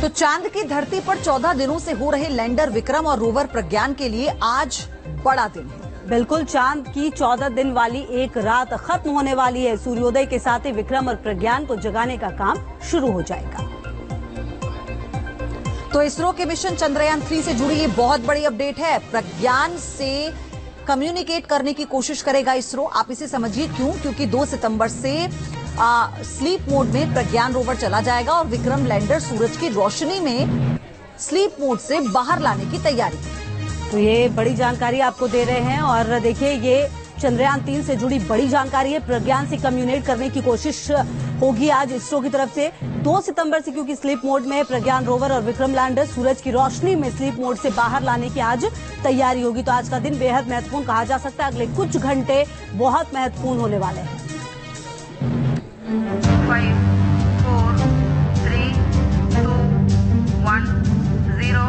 तो चांद की धरती पर 14 दिनों से हो रहे लैंडर विक्रम और रोवर प्रज्ञान के लिए आज बड़ा दिन है। बिल्कुल, चांद की 14 दिन वाली एक रात खत्म होने वाली है। सूर्योदय के साथ ही विक्रम और प्रज्ञान को जगाने का काम शुरू हो जाएगा। तो इसरो के मिशन चंद्रयान 3 से जुड़ी ये बहुत बड़ी अपडेट है। प्रज्ञान से कम्युनिकेट करने की कोशिश करेगा इसरो। आप इसे समझिए क्यों, क्योंकि 2 सितंबर से स्लीप मोड में प्रज्ञान रोवर चला जाएगा और विक्रम लैंडर सूरज की रोशनी में स्लीप मोड से बाहर लाने की तैयारी। तो ये बड़ी जानकारी आपको दे रहे हैं और देखिए ये चंद्रयान 3 से जुड़ी बड़ी जानकारी है। प्रज्ञान से कम्युनिकेट करने की कोशिश होगी आज इसरो की तरफ से 2 सितंबर से, क्योंकि स्लीप मोड में प्रज्ञान रोवर और विक्रम लैंडर सूरज की रोशनी में स्लीप मोड से बाहर लाने की आज तैयारी होगी। तो आज का दिन बेहद महत्वपूर्ण कहा जा सकता है। अगले कुछ घंटे बहुत महत्वपूर्ण होने वाले हैं। 5, 4, 3, 2, 1, 0।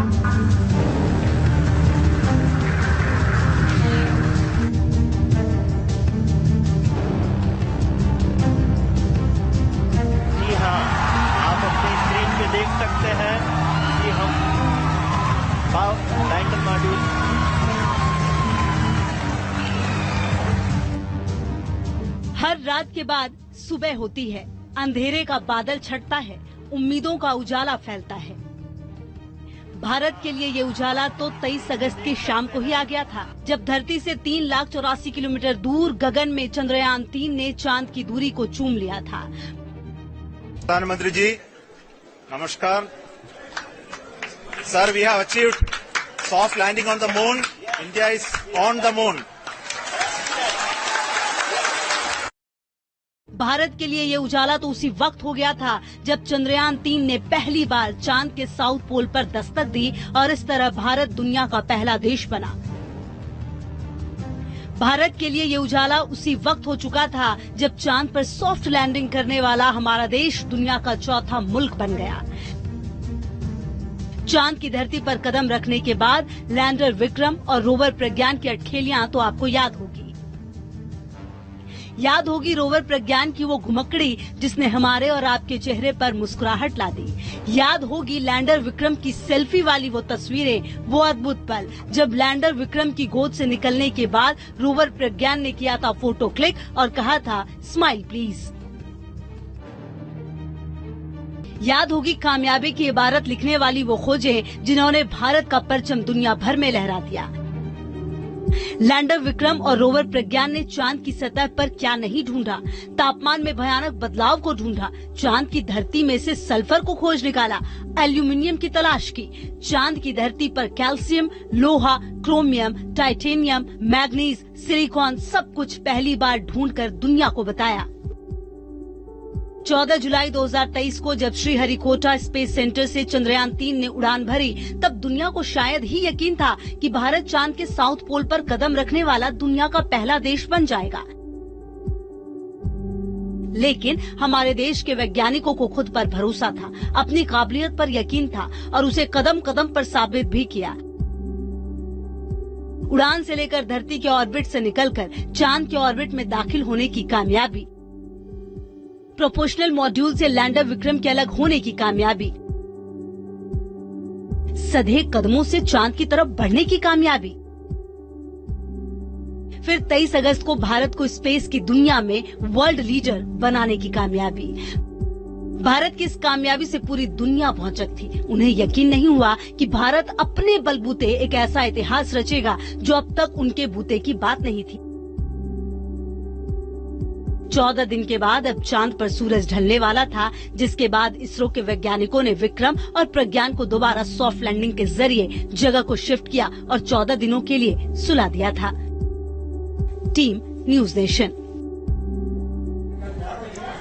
जी हाँ, आप अपनी स्क्रीन पे देख सकते हैं कि हम लैंडर मॉड्यूल हर रात के बाद सुबह होती है, अंधेरे का बादल छटता है, उम्मीदों का उजाला फैलता है। भारत के लिए ये उजाला तो 23 अगस्त की शाम को ही आ गया था, जब धरती से 3,84,000 किलोमीटर दूर गगन में चंद्रयान 3 ने चांद की दूरी को चूम लिया था। प्रधानमंत्री जी नमस्कार। Sir, we have achieved soft landing on the moon. India is on the moon. Bharat के लिए ये उजाला तो उसी वक्त हो गया था जब चंद्रयान 3 ने पहली बार चांद के साउथ पोल पर दस्तक दी और इस तरह भारत दुनिया का पहला देश बना। भारत के लिए ये उजाला उसी वक्त हो चुका था जब चांद पर सॉफ्ट लैंडिंग करने वाला हमारा देश दुनिया का चौथा मुल्क बन गया। चांद की धरती पर कदम रखने के बाद लैंडर विक्रम और रोवर प्रज्ञान की अटखेलियां तो आपको याद होगी रोवर प्रज्ञान की वो घुमक्कड़ी जिसने हमारे और आपके चेहरे पर मुस्कुराहट ला दी। याद होगी लैंडर विक्रम की सेल्फी वाली वो तस्वीरें, वो अद्भुत पल जब लैंडर विक्रम की गोद से निकलने के बाद रोवर प्रज्ञान ने किया था फोटो क्लिक और कहा था स्माइल प्लीज। याद होगी कामयाबी की इबारत लिखने वाली वो खोजें जिन्होंने भारत का परचम दुनिया भर में लहरा दिया। लैंडर विक्रम और रोवर प्रज्ञान ने चांद की सतह पर क्या नहीं ढूंढा, तापमान में भयानक बदलाव को ढूंढा, चांद की धरती में से सल्फर को खोज निकाला, एल्यूमिनियम की तलाश की, चांद की धरती पर कैल्शियम, लोहा, क्रोमियम, टाइटेनियम, मैग्नीज, सिलिकॉन सब कुछ पहली बार ढूंढकर दुनिया को बताया। 14 जुलाई 2023 को जब श्रीहरिकोटा स्पेस सेंटर से चंद्रयान 3 ने उड़ान भरी, तब दुनिया को शायद ही यकीन था कि भारत चांद के साउथ पोल पर कदम रखने वाला दुनिया का पहला देश बन जाएगा। लेकिन हमारे देश के वैज्ञानिकों को खुद पर भरोसा था, अपनी काबिलियत पर यकीन था और उसे कदम कदम पर साबित भी किया। उड़ान से लेकर धरती के ऑर्बिट से निकलकर चांद के ऑर्बिट में दाखिल होने की कामयाबी, प्रोपोर्शनल मॉड्यूल से लैंडर विक्रम के अलग होने की कामयाबी, सधे कदमों से चांद की तरफ बढ़ने की कामयाबी, फिर 23 अगस्त को भारत को स्पेस की दुनिया में वर्ल्ड लीडर बनाने की कामयाबी। भारत की इस कामयाबी से पूरी दुनिया भौचक थी। उन्हें यकीन नहीं हुआ कि भारत अपने बलबूते एक ऐसा इतिहास रचेगा जो अब तक उनके बूते की बात नहीं थी। 14 दिन के बाद अब चांद पर सूरज ढलने वाला था, जिसके बाद इसरो के वैज्ञानिकों ने विक्रम और प्रज्ञान को दोबारा सॉफ्ट लैंडिंग के जरिए जगह को शिफ्ट किया और 14 दिनों के लिए सुला दिया था। Team news nation.